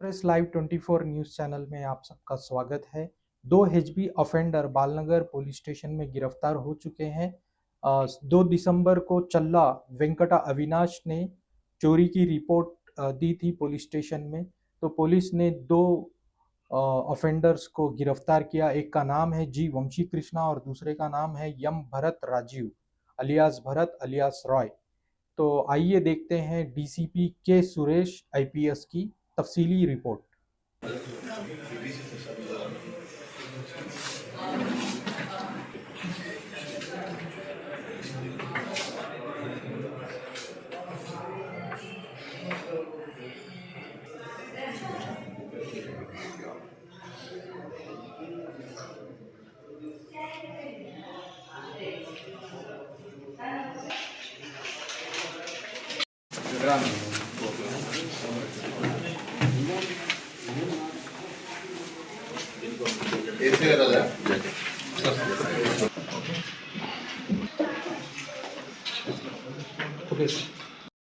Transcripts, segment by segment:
Press live 24 news channel में आप सबका स्वागत है। 2 हेचबी ऑफेंडर बालनगर पुलिस स्टेशन में गिरफ्तार हो चुके हैं। 2 दिसंबर को चल्ला वेंकटा अविनाश ने चोरी की रिपोर्ट दी थी पुलिस स्टेशन में। तो पुलिस ने 2 ऑफेंडर्स को गिरफ्तार किया। एक का नाम है जी वंशी कृष्णा और दूसरे का नाम है यम भरत राजीव अलियास भरत अलियास रॉय। तो आइए देखते हैं डीसीपी के सुरेश आईपीएस की तफसीली रिपोर्ट।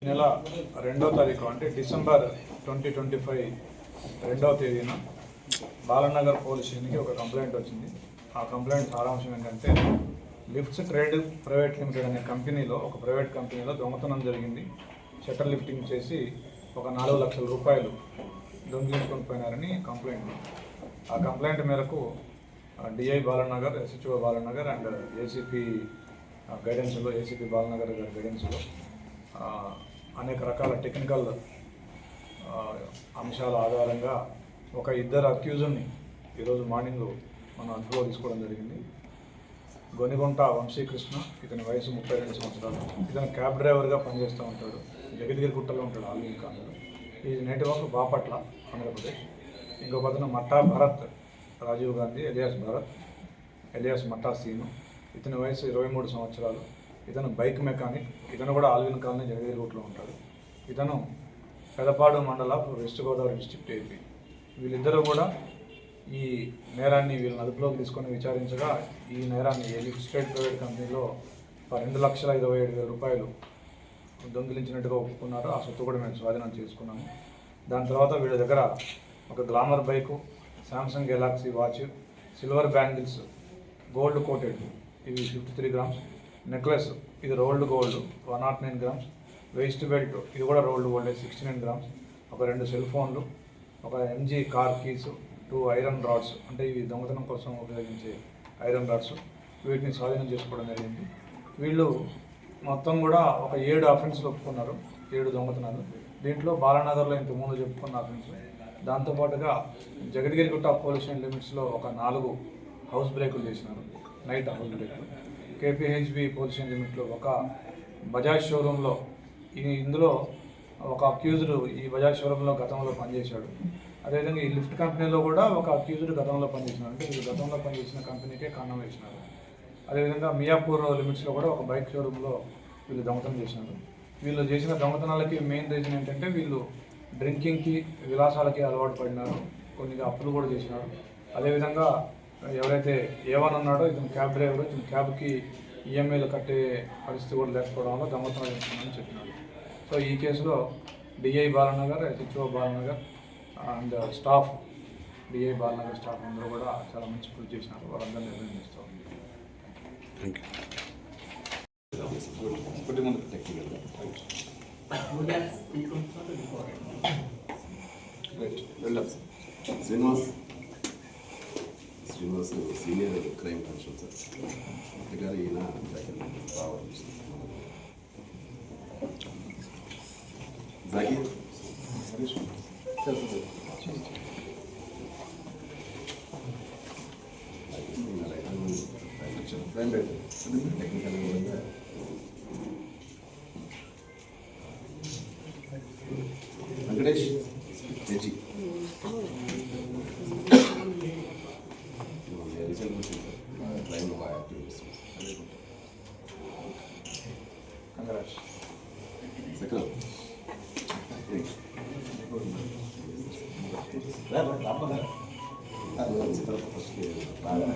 నెల 2వ తారీఖు అంటే డిసెంబర్ 2025 2వ తేదీన బాలనగర్ పోలీస్ స్టేషన్కి ఒక కంప్లైంట్ వచ్చింది. ఆ కంప్లైంట్ సారాంశం ఏంటంటే లిఫ్ట్స్ ట్రేడ్ ప్రైవేట్ లిమిటెడ్ అనే కంపెనీలో ఒక ప్రైవేట్ కంపెనీలో దొంగతనం జరిగింది. షట్టర్ లిఫ్టింగ్ చేసి ఒక 4 లక్షల రూపాయలు దొంగిలించుకొని పోయినారని కంప్లైంట్. ఆ కంప్లైంట్ మేరకు DI Balanagar, SHO Balanagar and ACP గైడెన్స్లో, ఏసీపీ బాలనగర్ గారి గైడెన్స్లో అనేక రకాల టెక్నికల్ అంశాల ఆధారంగా ఒక 2 అక్యూజ్ని ఈరోజు మార్నింగ్ మనం అదుపులో తీసుకోవడం జరిగింది. గొనిగుంట వంశీకృష్ణ, ఇతని వయసు 32 సంవత్సరాలు. ఇతను క్యాబ్ డ్రైవర్గా పనిచేస్తూ ఉంటాడు. జగద్గిరిగుట్టలో ఉంటాడు, ఆల్విన్ కాలనీలో. ఈ నేటివ్ ఆఫ్ బాపట్ల, ఆంధ్రప్రదేశ్. ఇంకొక అతను మట్టా భరత్ రాజీవ్ గాంధీ ఎలియాస్ భరత్ ఎలియాస్ మట్టా సీను. ఇతని వయసు 23 సంవత్సరాలు. ఇతను బైక్ మెకానిక్. ఇతను కూడా ఆల్విన్ కాలనీ జగద్గిరిగుట్టలో ఉంటాడు. ఇతను పెదపాడు మండల వెస్ట్ గోదావరి డిస్ట్రిక్ట్, ఏపీ. వీళ్ళిద్దరూ కూడా ఈ నేరాన్ని వీళ్ళని అదుపులోకి తీసుకొని విచారించగా ఈ నేరాన్ని స్టేట్ ప్రైవేట్ కంపెనీలో 2,27,000 రూపాయలు దొంగిలించినట్టుగా ఒప్పుకున్నారు. ఆ సొత్తు కూడా మేము స్వాధీనం చేసుకున్నాము. దాని తర్వాత వీళ్ళ దగ్గర ఒక glamour bike, Samsung Galaxy watch, silver bangles, gold coated, ఇవి 53 గ్రామ్స్, నెక్లెస్ ఇది rolled gold 109 grams, waist belt ఇది కూడా రోల్డ్ గోల్డ్ 69 గ్రామ్స్, ఒక 2 సెల్ ఫోన్లు, ఒక MG car keys, 2 iron rods, అంటే ఇవి దొంగతనం కోసం ఉపయోగించే ఐరన్ రాడ్స్, వీటిని స్వాధీనం చేసుకోవడం జరిగింది. వీళ్ళు మొత్తం కూడా ఒక 7 అఫెన్స్లు ఒప్పుకున్నారు, 7 దొంగతనాలు. దీంట్లో బాలానగర్లో ఇంతకుముందు చెప్పుకున్న అఫెన్స్, దాంతోపాటుగా జగద్గిరిగుట్ట పోలీస్ స్టేషన్ లిమిట్స్లో ఒక 4 హౌస్ బ్రేకులు చేసినారు, నైట్ హౌస్ బ్రేకులు. కేపీహెచ్బి పోలీస్ స్టేషన్ లిమిట్లో ఒక బజాజ్ షోరూంలో, ఇందులో ఒక అక్యూజ్డ్ ఈ బజాజ్ షోరూంలో గతంలో పనిచేశాడు. అదేవిధంగా ఈ లిఫ్ట్ కంపెనీలో కూడా ఒక అక్యూజ్డ్ గతంలో పనిచేసినారు, అంటే వీళ్ళు గతంలో పనిచేసిన కంపెనీకే కన్నం వేసినారు. అదేవిధంగా మియాపూర్ లిమిట్స్లో కూడా ఒక బైక్ షోరూంలో వీళ్ళు దొంగతనం చేసినారు. వీళ్ళు చేసిన దొంగతనాలకి మెయిన్ రీజన్ ఏంటంటే వీళ్ళు డ్రింకింగ్కి, విలాసాలకి అలవాటు పడినారు, కొన్ని అప్పులు కూడా చేసినారు. అదేవిధంగా ఎవరైతే ఏవన్ ఉన్నాడో ఇతను క్యాబ్ డ్రైవర్, ఇతను క్యాబ్కి ఈఎంఐలు కట్టే పరిస్థితి కూడా లేకపోవడం వల్ల దొంగతనం చేస్తున్నామని చెప్పినారు. సో ఈ కేసులో DI Balanagar, SHO Balanagar and staff, DI Balanagar staff అందరూ కూడా చాలా మంచి కృషి చేసినారు. వాళ్ళందరినీ నిర్వహిస్తూ ఉంది. Srinivas senior crime constable sir. గారు ఈయన జాకీర్ క్రైమ్ టెక్నికల్ వెంకటేష్ హెచి క్రైమ్లో బాగా యాక్టివ్ చేస్తాం. సెకండ్ ఫస్ట్ బాగా